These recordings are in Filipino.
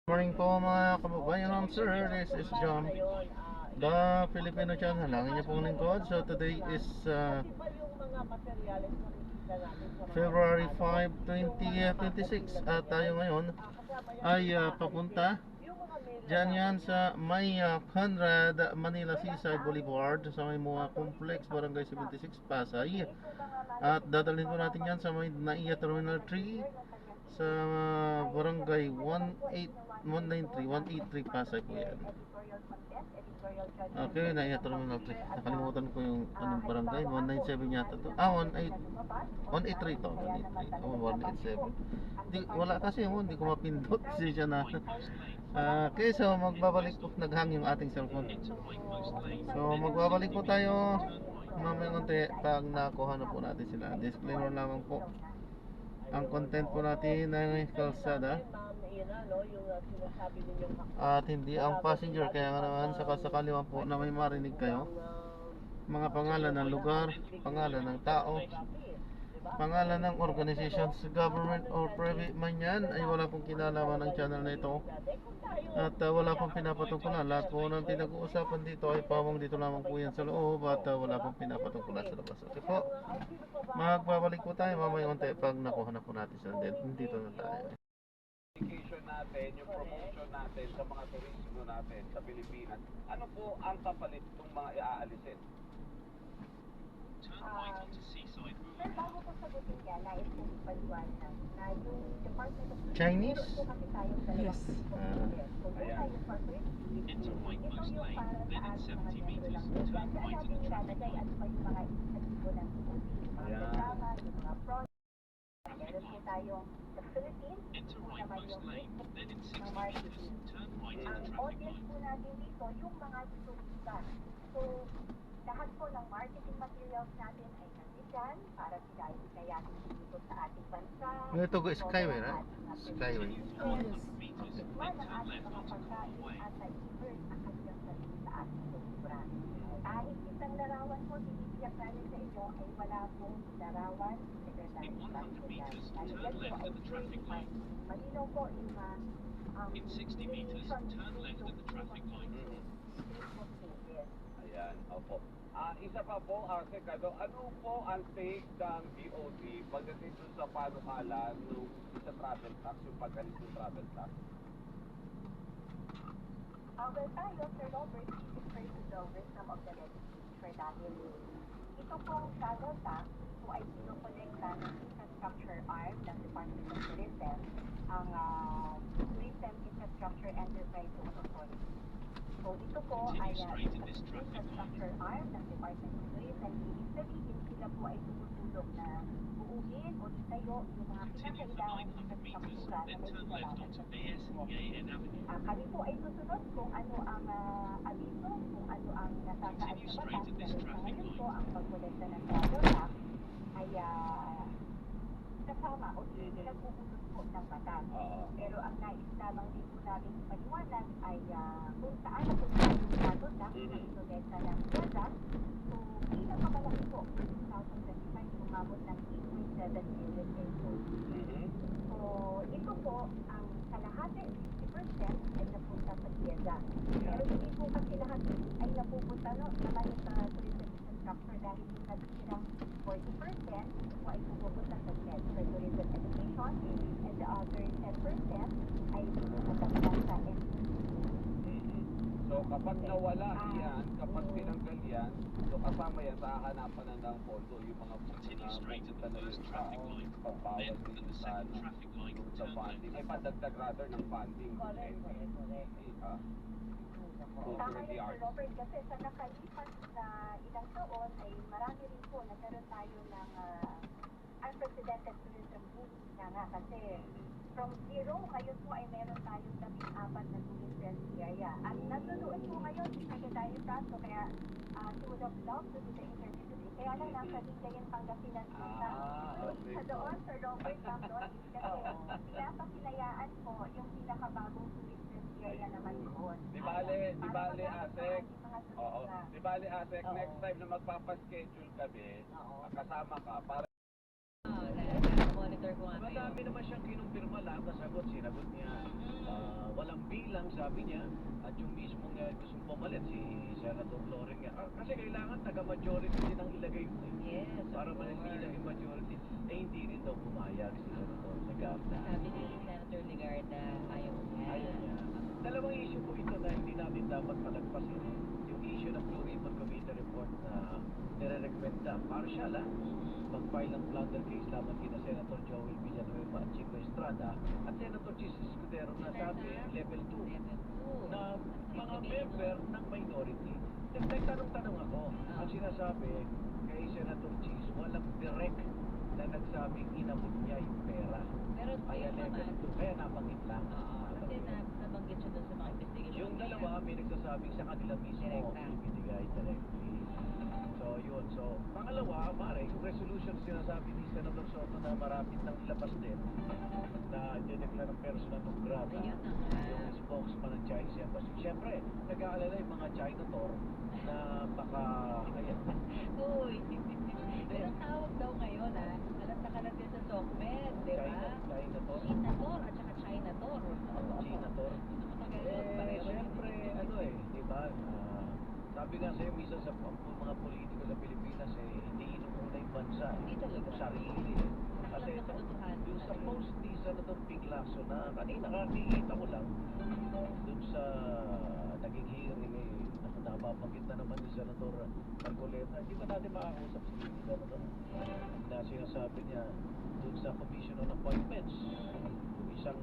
Morning po mga kababayan, sir. This is John, the Filipino channel. Ang inyong pong lingkod. So today is February 5, 2026. At tayo ngayon ay papunta dyan yan sa may Conrad Manila Seaside Boulevard sa may MOA Complex, Barangay 76, Pasay. At dadalhin po natin yan sa may NAIA Terminal 3 sa barangay 183 Pasay po yan. Okay, NAIA Terminal 3. Nakalimutan ko yung anong barangay. 197 yata to. 183 to. 183. Oh, 187. Wala kasi yun. Hindi ko mapindot. Kasi siya na. Okay, so magbabalik po. Naghang yung ating cellphone. So magbabalik po tayo mamaya konti pag nakuha na po natin sila. Disclaimer lamang po. Ang content po natin ay kalsada at hindi ang passenger. Kaya nga naman sakasakali po na may marinig kayo mga pangalan ng lugar, pangalan ng tao, pangalan ng organizations, government or private man yan, ay wala pong kinalaman ng channel na ito. At wala pong pinapatungkulan. Lahat po ng pinag-uusapan dito ay pawang dito lamang po yan sa loob. At wala pong pinapatungkulan sa labas. Okay po, magbabalik po tayo mamaya unti pag nakuha na po natin sa dito na tayo. Education natin, yung promotion natin sa mga turismo natin sa Pilipinas. Ano po ang kapalit ng mga iaalisin? Sir, bago ko sagutin yan, nais kong ipaliwanag na yung Department of Chinese? Meron po kasi tayong dalawang Yes. component. So, una yung corporate fee. Ito yung para sa ating mga membro ng group. Diyan natin ilalagay ano pa yung mga inisyatibo ng DOT, mga programa, yung mga project. Meron po tayong the Philippines, ito naman yung mismo ng marketing. Ang audience po natin dito, yung mga turista. So, lahat po ng marketing materials natin ay nandiyan para sila ay ikayatin dito sa ating bansa. Ito go Skyway, right? Skyway. Tikman ang ating mga pagkain at i-earn ang kanilang sarili sa ating kultura. Kahit isang larawan po tinitiyak namin sa inyo ay wala pong larawan Secretary President. Nalagyan po ay certified. Malinaw po yung In 60 meters, turn left at the traffic light. Ayan, opo. Isa pa po, Sekado, ano po ang take ng DOT pagdating dun sa panukalan nung sa travel tax, yung pagkalit ng travel tax? Well, tayo, Sir Robert, we refer to the wisdom of the legislature dahil ito pong travel tax po ay pinukolekta ng infrastructure arm ng Department of Tourism, ang Tourism Infrastructure Enterprise Authority. So ito po ay infrastructure arm ng Department of Tourism. Ibig sabihin sila po ay tumutulong na buuin o itayo yung mga kinakailangan infrastructure na may kinalaman sa turismo. Kami po ay susunod kung ano ang abiso, kung ano ang nasasaad sa batas. Dahil sa ngayon po, ang pagkolekta ng travel tax ay kasama o pinagpupunod po ng batas. Pero ang nais lamang din po namin ipaliwanag ay kung saan napunta yung travel tax na inolekta ng PEDA. So, pinakamalaki po, 2025, umabot ng 8.7 billion pesos. So, ito po, ang kalahati, 50% ay napunta sa PEDA. Pero hindi po kasi lahat ay napupunta naman sa tourism infrastructure dahil yung nabitirang 40% ito po ay pupunta sa TED, sa tourism education, and the other 10% ay pupunta sa MPC. So kapag nawala yan, kapag tinanggal yan, so kasama yan sa hahanapan na ng pondo, yung mga Continue straight at the first traffic light. pagbawal Then, din at the sa second traffic light, sa turn funding, left. ay padagdag rather ng funding. Correct. Tama yun, Sir Robert, kasi sa nakalipas na ilang taon ay marami rin po nagkaroon tayo ng unprecedented tourism boom nga kasi from zero, ngayon po ay meron tayong 14 na tourist friendly area. At nanonood po ngayon si Secretary Prato, kaya she would have loved to do the interview today. Kaya lang nasa Lingayen, Pangasinan po siya. So isa doon, Sir Robert, doon kasi pinapasilayaan po yung pinakabagong tourist friendly area naman doon. Di bale, Asek. Oo. Di bale, Asek, next time na magpapaschedule kami, kasama ka para Monitor ko nga kayo. Madami naman siyang kinumpirma, lahat na sagot, sinagot niya. Walang lang, sabi niya, at yung mismong gustong pumalit, si Senator Loren nga. Kasi kailangan taga-majority din ang ilagay mo eh. Yes, of Para course. manatili yung majority. Eh, hindi rin daw pumayag si Senator Legarda. Sabi ni Senator Legarda, ayaw niya. Ayaw niya. Dalawang issue po ito na hindi natin dapat palagpasin. Yung issue ng Blue Ribbon Committee report na nire-recommenda, partial mag-file ng plunder case laban kina Senator Joel Villanueva at Chico Estrada at Senator Jesus Escudero na sabi level 2 na mga member ng minority. Nagtanong-tanong ako. Ang sinasabi kay Senator Cheese, walang direct na nagsabing inabot niya yung pera. Pero Kaya yung level naman, 2. Kaya nabanggit lang. kasi nabanggit siya doon sa mga investigation. Yung dalawa, may nagsasabing sa kanila mismo Direkta. ibinigay directly. So, yun. So, pangalawa, mare, yung resolution sinasabi ni Senator Soto na marapit nang ilabas din na dineklar ng persona non grata Ayun na nga. yung spokesman ng Chinese Embassy. Siyempre, nag-aalala yung mga Chinator na baka, ayan, Uy, pero ang tawag daw ngayon alam na kalat din sa SOCMED, di ba? Chinator, Chinator at saka Chinator. Chinator. Siyempre, ano di ba, sabi nga sa'yo, minsan sa mga politiko sa Pilipinas, hindi inumuna yung bansa. Hindi talaga. Yung sarili. Kasi Nakalang sa katotohanan. yung sa post ni Senator Ping Lacson na kanina kakikita ko lang dun sa naging hearing nababanggit na naman ni Senator Marcoleta. Hindi ba natin makakausap si Senator na sinasabi niya dun sa Commission on Appointments yung isang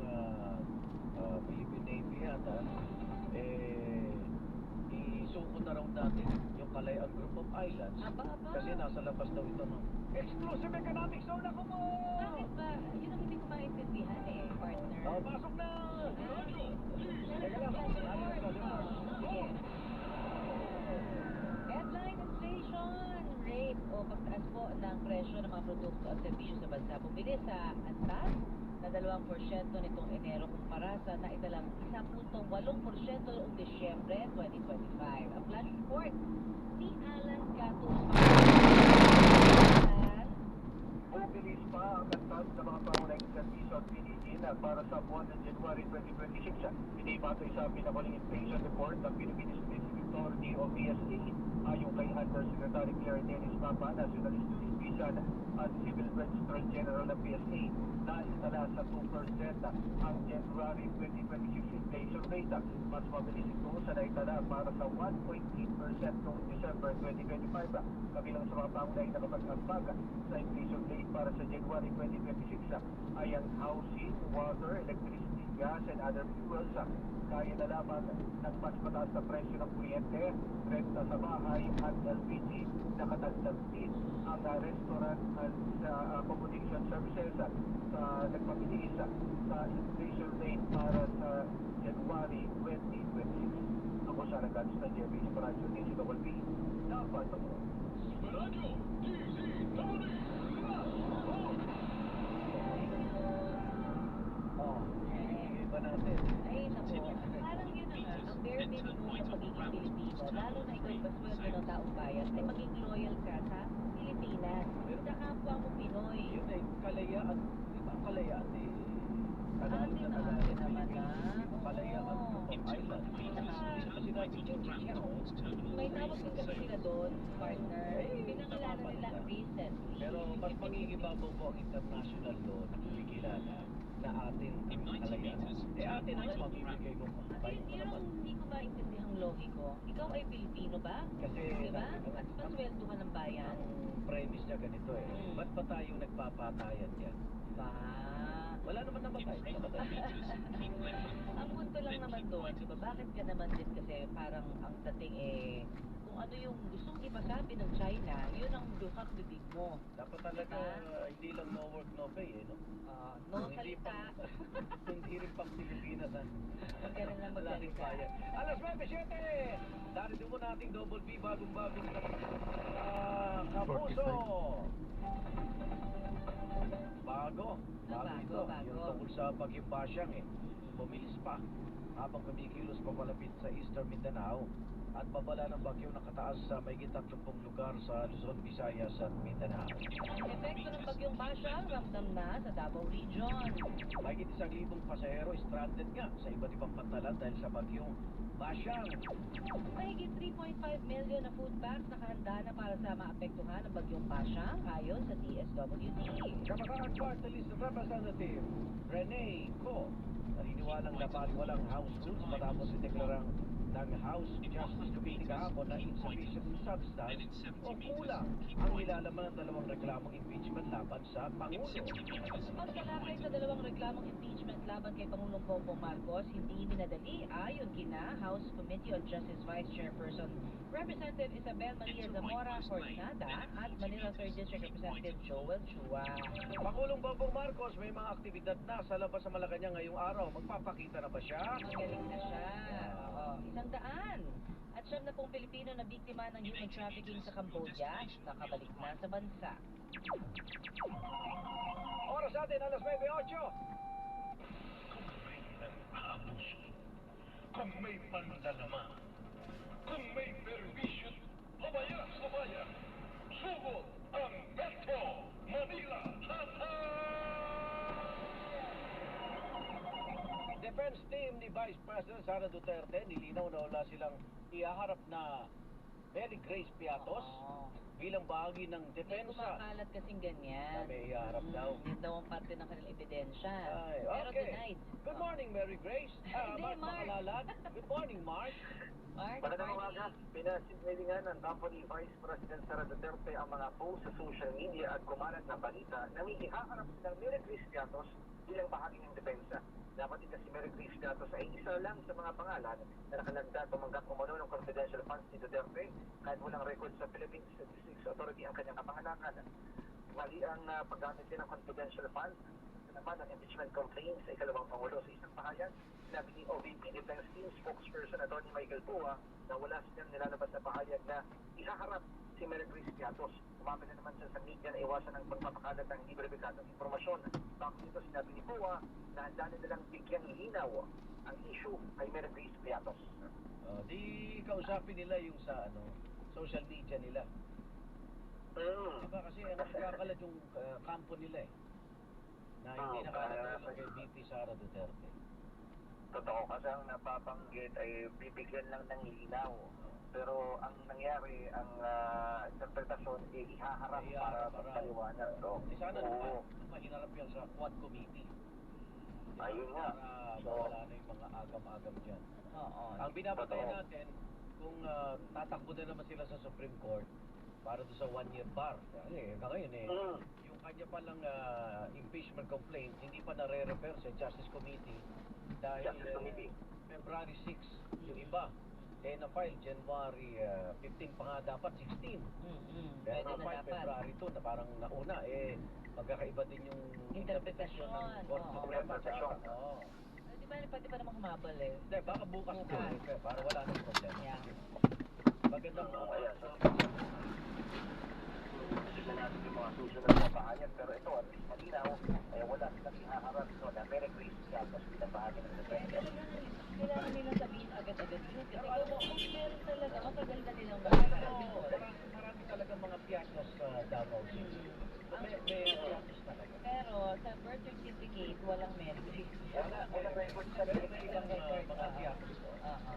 Philippine Navy yata isukot na raw natin yung Kalayaan Group of Islands Aba. kasi nasa labas daw ito ng Exclusive Economic Zone ako mo! Bakit ba? Yun ang hindi ko maintindihan partner. Pasok na! Teka lang, Sige. Headline inflation rate o pagtaas po ng presyo ng mga produkto at serbisyo sa bansa. Bumili sa antas na 2% nitong Enero kumpara sa naitalang 1.8% noong Disyembre 2025. Ang flash report ni Alan Catus. Bumilis pa ang antas ng mga pangunahing serbisyo at bilihin para sa buwan ng January 2026. Hindi batoy sa pinakuling inflation report ng Philippine Statistics Authority o PSA ayon kay Undersecretary Claire Dennis Papa, National Statistician at Civil Registrar General ng PSA, na itala sa 2% ang January 2026 inflation rate. Mas mabilis ito sa naitala para sa 1.8% noong December 2025. Kabilang sa mga pangunahing nakapag-ambag sa inflation rate para sa January 2026 ay ang housing, water, electricity, gas, and other fuels. Kaya na lamang ng mas mataas na presyo ng kuryente, renta sa bahay at LPG. Nakatagdag din ang restaurant at accommodation services sa nagpabilis sa inflation rate para sa January 2026. Ako sa Nagads na Jerry Esperancio, DCWP, dapat ako. ibigay ba natin? Ay, naku. Parang yun na nga, ang bare minimum sa pagiging Pilipino, lalo na ikaw ipasweldo ng taong bayan, ay maging loyal ka sa Pilipinas. Sa kapwa mo Pinoy. Yun kalayaan. Di ba ang kalayaan Atin naman na. Kalayaan Oo. of Island. Kasi natin yung May tawag din kasi sila doon, partner. Pinangalala nila recently. Pero mas mangingibabaw po ang international law na kumikilala na atin ang kalayaan. Atin ang mabibigay mo pa. Kasi yun ang hindi ko maintindihan logiko. Ikaw ay Pilipino ba? Kasi Diba? At pasweldo ka ng bayan. ang premise niya ganito ba't pa tayo nagpapatayan yan? Ba? Wala naman namatay. Ang punto lang naman doon, diba, bakit ka naman din kasi parang ang dating kung ano yung gustong ipasabi ng China, yun ang dukat bibig mo. Dapat talaga hindi lang no work, no pay no? No salita. Hindi rin pang Pilipinas Ganun lang Malaking magsalita. bayan. Alas 9:07! Darito mo nating double B bagong-bagong Kapuso! Bago. Bago, Ito. bago. Yung tungkol sa pag-imbasyang bumilis pa habang kumikilos papalapit sa Eastern Mindanao at babala ng bagyo nakataas sa mahigit 30 lugar sa Luzon, Visayas at Mindanao. Ang epekto ng bagyong Basyang ramdam na sa Davao Region. Mahigit 1,000 pasahero stranded nga sa iba't ibang pantalan dahil sa bagyong Basyang. Mahigit 3.5 million na food bags nakahanda na para sa maapektuhan ng bagyong Basyang ayon sa DSWD. Kamakaang Party List Representative Rene Co. naniniwalang walang house rules matapos ideklarang ng House Justice Committee kahapon na insufficient substance o kulang ang nilalaman ng dalawang reklamong impeachment laban sa Pangulo. Pagsalakay sa dalawang reklamong impeachment laban kay Pangulong Bongbong Marcos, hindi minadali ayon kina House Committee on Justice Vice Chairperson Representative Isabel Maria Zamora Fornada at Manila 3rd District Representative Joel Chua. Pangulong Bongbong Marcos may mga aktibidad na sa labas sa Malacanang ngayong araw. Magpapakita na ba siya? Magaling na siya. Oo. 100 at 70 Pilipino na biktima ng human trafficking sa Cambodia nakabalik na sa bansa. Oras natin, alas 9:08. Kung may panlalama, kung may perwisyo, pabaya sa bayan, sugod ang Metro Manila Defense team ni Vice President Sara Duterte nilinaw na wala silang ihaharap na Mary Grace Piatos bilang bahagi ng May depensa. kumakalat kasing ganyan. Na may iharap daw. Yun daw ang parte ng kanilang ebidensya. Ay, Pero okay. denied. Good morning, Mary Grace. Hindi, Mark Mark. Makalalat. Good morning, Mark. Mark, Magandang morning. umaga. Pinasimulan ng Company Vice President Sara Duterte ang mga post sa social media at kumalat na balita na may ihaharap silang Mary Grace Piatos bilang bahagi ng depensa. Dapat din kasi Mary Grace Piatos ay isa lang sa mga pangalan na nakalagda tumanggap umano ng confidential funds ni Duterte kahit walang record sa Philippine Statistics Authority ang kanyang kapanganakan. Mali ang paggamit din ng confidential funds naman ang impeachment complaint sa ikalawang Pangulo sa isang pahayag. Sinabi ni OVP Defense Team spokesperson Atty. Michael Pua na wala silang nilalabas na pahayag na ihaharap si Mary Grace Piatos. Umamin na naman siya sa media na iwasan ang pagpapakalat ng hindi beripikadong informasyon. Tapos dito sinabi ni Pua na handa na nilang bigyang linaw ang issue kay Mary Grace Piatos. Di kausapin nila yung sa social media nila. Diba kasi nagkakalat yung kampo nila na hindi nakakatulong kay VP Sara Duterte. Totoo kasi ang napapanggit ay bibigyan lang ng linaw. Pero ang nangyari, ang interpretasyon ay ihaharap para magpaliwanag. So, Sana naman mahinarap yan sa Quad Committee. Ayun nga. Para mawala na yung mga agam-agam dyan. Oo. Ang binabatayan natin, kung tatakbo na naman sila sa Supreme Court para doon sa 1-year bar. Kasi ngayon yung kanya palang impeachment complaint hindi pa nare-refer sa Justice Committee dahil February 6 yung iba na-file January 15 pa nga dapat 16. Kaya Pwede na na-file dapat. February 2 na parang nauna magkakaiba din yung Interpretasyon. ng Court Oo. Supreme at saka Di ba, pwede pa naman humabal eh. Hindi, baka bukas na para wala nang problema. Yeah. Magandang Hindi natin yung mga susunod na pahayag. Pero ito, at least malinaw, wala silang ihaharap na Mary Grace Piatos bilang bahagi ng depensa. Kailangan nilang sabihin agad-agad yun. Kasi kung meron talaga, matagal na nilang marami talaga mga piatos sa Davao City. May piatos talaga. Pero sa birth certificate, walang Mary Grace. Walang record sa Pero may ilang mga piatos. Oo.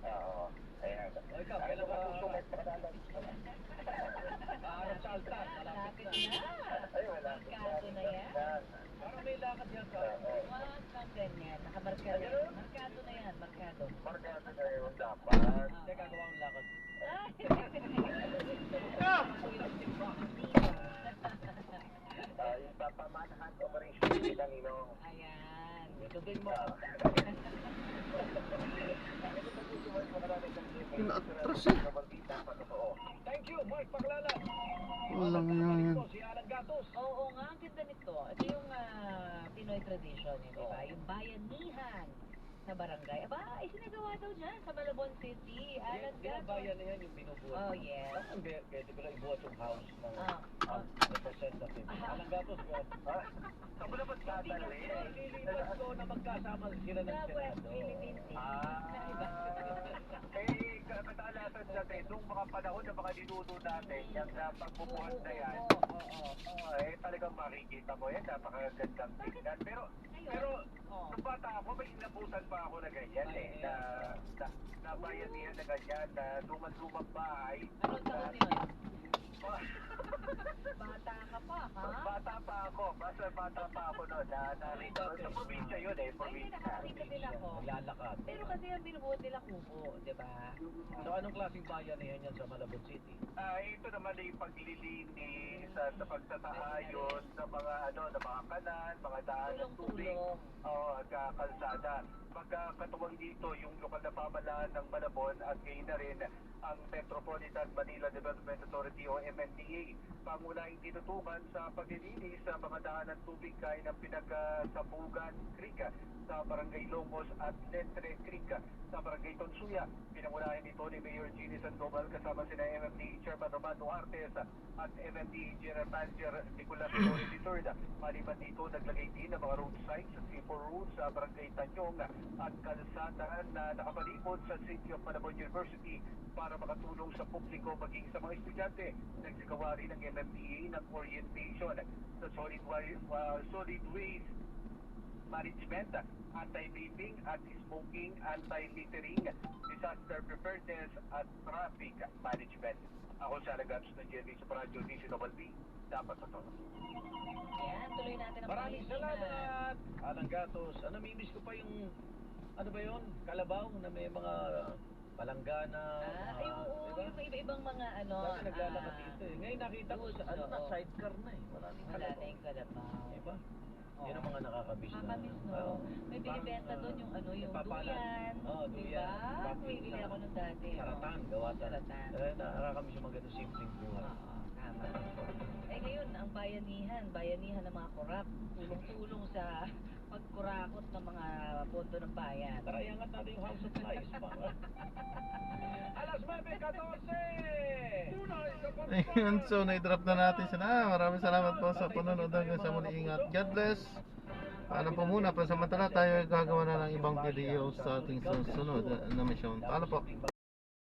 Oo. Ayan. Ikaw, kailan ka maharap sa altar? Malapit na. Ay, wala. Markado na yan. Parang may lakad yan ka. Wag kang ganyan. Nakamarkado. Markado na yan. Markado. Markado na yun dapat. Hindi, gagawa ang lakad. Yung papamanahan operation nila Ninong. Ayan. Ituloy mo. Pinaatras eh. Thank you, Mark Paklala. Walang yan. Si Alan Gatos. Oo nga, ang ganda nito. Ito yung Pinoy tradition, di ba? Yung bayanihan. sa barangay. Aba, isinagawa daw dyan sa Malabon City. Alan Di ba Gato. bayan na yan yung binubuhat? Oh, yes. Bakit pwede ko lang ibuhat yung house ng Ah. representative? Alang gatos ko. Saan mo naman dadalhin? Ililipat ko na magkasama sila ng Sa West Senado. Philippine Sea. Kadalasan dati, nung mga panahon na mga ninuno natin, yung pagbubuhat na yan, talagang makikita mo yan, napakagandang tingnan. Pero, nung bata ako, may inabutan pa ako na ganyan na bayanihan na ganyan, na lumang bahay. Anong taon yun? Bata ka pa, ha? Bata pa ako, bata pa ako noon, narito. Sa probinsya yun Ay, probinsya. nakakita din ako. Naglalakad. Pero kasi ang binubuhat nila kubo, di ba? So anong klaseng bayan na yan sa Malabon City? Ito naman ay paglilinis sa pagtataayos ng mga ng mga kanan, mga daan ng tubig, Tulong-tulong. at kalsada. Pagkatuwang dito yung lokal na pamahalaan ng Malabon at gayon na rin ang Metropolitan Manila Development Authority o MMDA. Pangunahing tinutukan sa paglilinis sa mga daan ng tubig gaya ng Pinagsabugan Creek sa Barangay Longos at Letre Creek sa Barangay Tonsuya. Pinangunahin ito ni Mayor Ginny Sandoval kasama sina MMDA Chairman Romando Artes at MMDA General Manager Nicolas Torres III. Maliban dito, naglagay din ng mga road signs sa C4 roads sa Barangay Tanyong at kalsada na nakapalibot sa City of Malabon University para makatulong sa publiko maging sa mga estudyante. Nagsagawa rin ng MMDA ng orientation sa solid waste management, anti-vaping at smoking, anti-littering, disaster preparedness at traffic management. Ako sa Alagabs ng GMA sa Radyo DCWB, dapat sa to. Ayan, tuloy natin ang Maraming salamat! Alang gatos. Namimiss ko pa yung, ano ba yun? Kalabaw na may mga palanggana. Ay, oo, diba? yung iba-ibang mga Dati naglalakad dito eh. Ngayon nakita ko sa Oo. sidecar na eh. Maraming Wala na kalabaw. yung kalabaw. Diba? Yun ang mga nakakabis na. Nakakamiss, no? May binibenta doon yung yung duyan. Oo, duyan. Diba? Bumibili ako nung dati. Saratan, gawa Saratan. nakakamiss yung mga ganun simpleng buhay. Oo, tama. Eh ngayon, ang bayanihan ng mga korap, tulong-tulong sa pagkurakot ng mga pondo ng bayan. Tara, iangat natin yung House of Lies. Alas 9:14! Tunay sa Ayun, so na-drop na natin sila. Maraming salamat po sa panonood hanggang sa muli. Ingat. God bless. Paalam po muna. Pansamantala tayo ay gagawa na ng ibang video sa ating susunod na mission. Paalam po.